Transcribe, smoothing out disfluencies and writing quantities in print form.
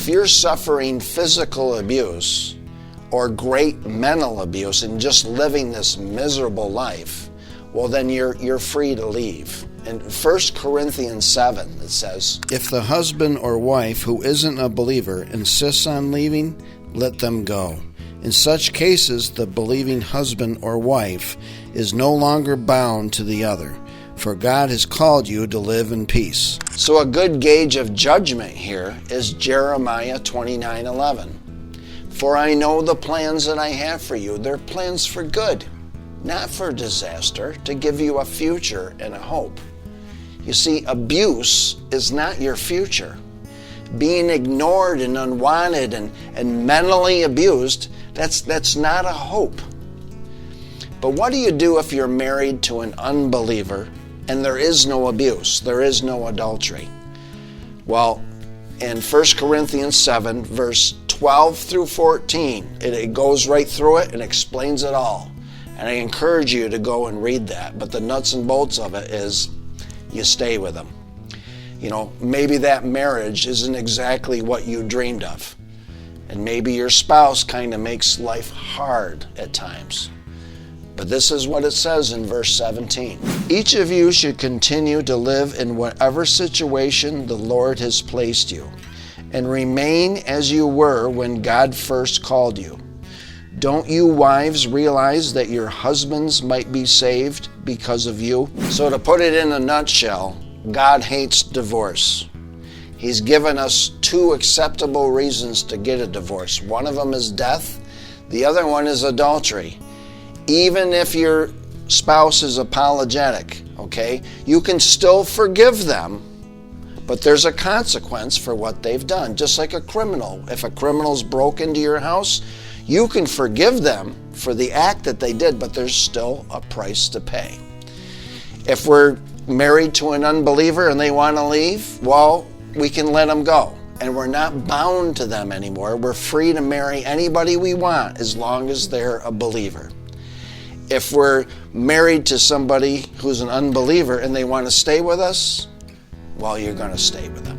if you're suffering physical abuse or great mental abuse and just living this miserable life, well, then you're free to leave. In 1 Corinthians 7, it says, if the husband or wife who isn't a believer insists on leaving, let them go. In such cases, the believing husband or wife is no longer bound to the other, for God has called you to live in peace. So a good gauge of judgment here is Jeremiah 29:11. For I know the plans that I have for you. They're plans for good, not for disaster, to give you a future and a hope. You see, abuse is not your future. Being ignored and unwanted and mentally abused, that's not a hope. But what do you do if you're married to an unbeliever and there is no abuse, there is no adultery? Well, in 1 Corinthians 7, verse 12 through 14, it goes right through it and explains it all. And I encourage you to go and read that. But the nuts and bolts of it is you stay with them. You know, maybe that marriage isn't exactly what you dreamed of. And maybe your spouse kind of makes life hard at times. But this is what it says in verse 17. Each of you should continue to live in whatever situation the Lord has placed you, and remain as you were when God first called you. Don't you wives realize that your husbands might be saved because of you? So to put it in a nutshell, God hates divorce. He's given us two acceptable reasons to get a divorce. One of them is death. The other one is adultery. Even if your spouse is apologetic, okay, you can still forgive them, but there's a consequence for what they've done. Just like a criminal. If a criminal's broke into your house, you can forgive them for the act that they did, but there's still a price to pay. If we're married to an unbeliever and they want to leave, well, we can let them go. And we're not bound to them anymore. We're free to marry anybody we want as long as they're a believer. If we're married to somebody who's an unbeliever and they want to stay with us, well, you're going to stay with them.